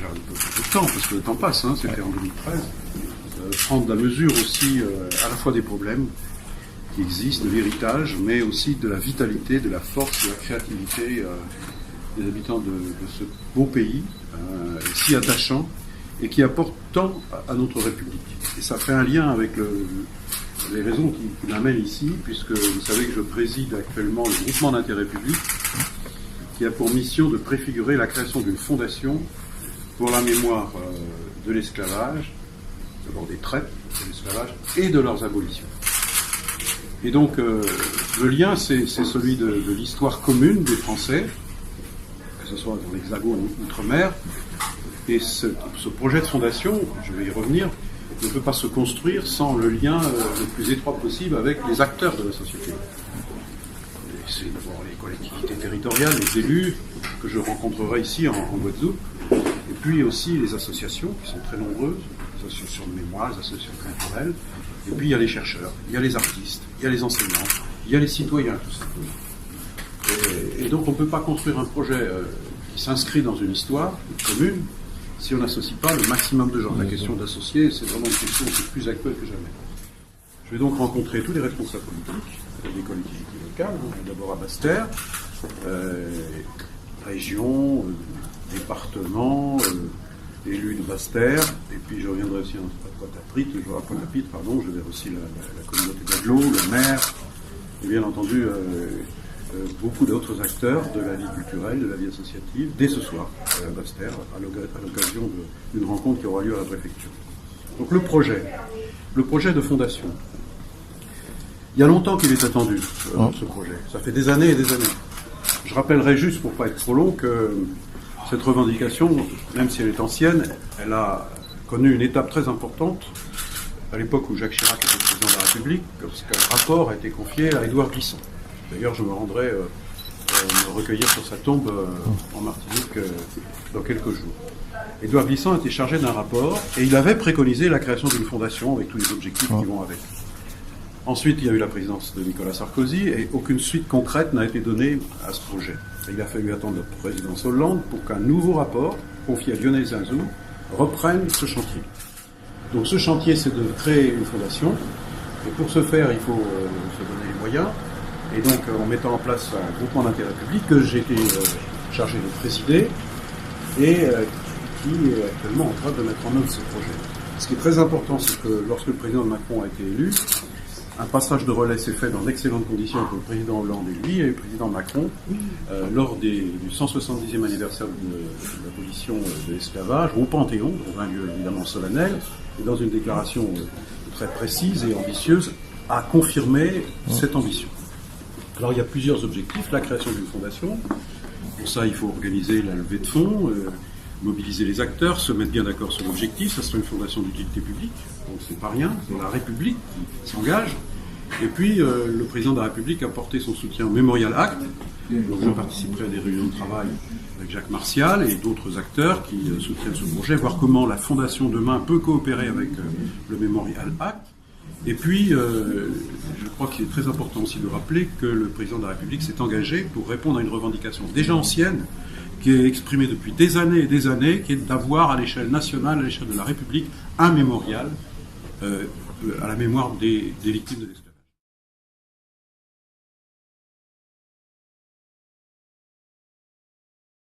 déjà un peu de temps, parce que le temps passe, hein, c'était en 2013, prendre la mesure aussi à la fois des problèmes qui existent, de l'héritage, mais aussi de la vitalité, de la force, de la créativité des habitants de ce beau pays, si attachant, et qui apporte tant à notre République. Et ça fait un lien avec les raisons qui m'amènent ici, puisque vous savez que je préside actuellement le groupement d'intérêt public, qui a pour mission de préfigurer la création d'une fondation pour la mémoire de l'esclavage, d'abord des traites de l'esclavage, et de leurs abolitions. Et donc, le lien, c'est celui de l'histoire commune des Français, que ce soit dans l'Hexagone ou outre-mer. Et ce projet de fondation, je vais y revenir, ne peut pas se construire sans le lien le plus étroit possible avec les acteurs de la société. Et c'est d'abord les collectivités territoriales, les élus, que je rencontrerai ici en Guadeloupe, et puis aussi les associations, qui sont très nombreuses, les associations de mémoire, les associations culturelles, et puis il y a les chercheurs, il y a les artistes, il y a les enseignants, il y a les citoyens, tout simplement. Et donc on ne peut pas construire un projet qui s'inscrit dans une histoire commune si on n'associe pas le maximum de gens. La question d'associer, c'est vraiment une question qui est plus actuelle que jamais. Je vais donc rencontrer tous les responsables politiques, des collectivités locales, d'abord à Basse-Terre, région, département, élus de Basse-Terre, et puis je reviendrai aussi à Pointe-à-Pitre, je verrai aussi la communauté d'Aglo, le maire, et bien entendu beaucoup d'autres acteurs de la vie culturelle, de la vie associative, dès ce soir à Basse-Terre, à l'occasion d'une rencontre qui aura lieu à la préfecture. Donc le projet de fondation. Il y a longtemps qu'il est attendu, ce projet. Ça fait des années et des années. Je rappellerai juste, pour ne pas être trop long, que cette revendication, même si elle est ancienne, elle a connu une étape très importante à l'époque où Jacques Chirac était président de la République, lorsqu'un rapport a été confié à Édouard Glissant. D'ailleurs, je me rendrai me recueillir sur sa tombe en Martinique dans quelques jours. Édouard Glissant était chargé d'un rapport et il avait préconisé la création d'une fondation avec tous les objectifs qui vont avec. Ensuite, il y a eu la présidence de Nicolas Sarkozy et aucune suite concrète n'a été donnée à ce projet. Et il a fallu attendre la présidence Hollande pour qu'un nouveau rapport, confié à Lionel Zinsou, reprenne ce chantier. Donc ce chantier, c'est de créer une fondation. Et pour ce faire, il faut se donner les moyens. Et donc, en mettant en place un groupement d'intérêt public que j'ai été chargé de présider et qui est actuellement en train de mettre en œuvre ce projet. Ce qui est très important, c'est que lorsque le président Macron a été élu, un passage de relais s'est fait dans d'excellentes conditions entre le président Hollande et lui, et le président Macron, lors du 170e anniversaire de l'abolition de l'esclavage, au Panthéon, dans un lieu évidemment solennel, et dans une déclaration très précise et ambitieuse, a confirmé cette ambition. Alors il y a plusieurs objectifs, la création d'une fondation. Pour ça, il faut organiser la levée de fonds, mobiliser les acteurs, se mettre bien d'accord sur l'objectif. Ça sera une fondation d'utilité publique, donc c'est pas rien, c'est la République qui s'engage. Et puis le président de la République a porté son soutien au Memorial Act. Donc je participerai à des réunions de travail avec Jacques Martial et d'autres acteurs qui soutiennent ce projet, voir comment la fondation demain peut coopérer avec le Memorial Act. Et puis, je crois qu'il est très important aussi de rappeler que le président de la République s'est engagé pour répondre à une revendication déjà ancienne, qui est exprimée depuis des années et des années, qui est d'avoir à l'échelle nationale, à l'échelle de la République, un mémorial à la mémoire des victimes de l'esclavage.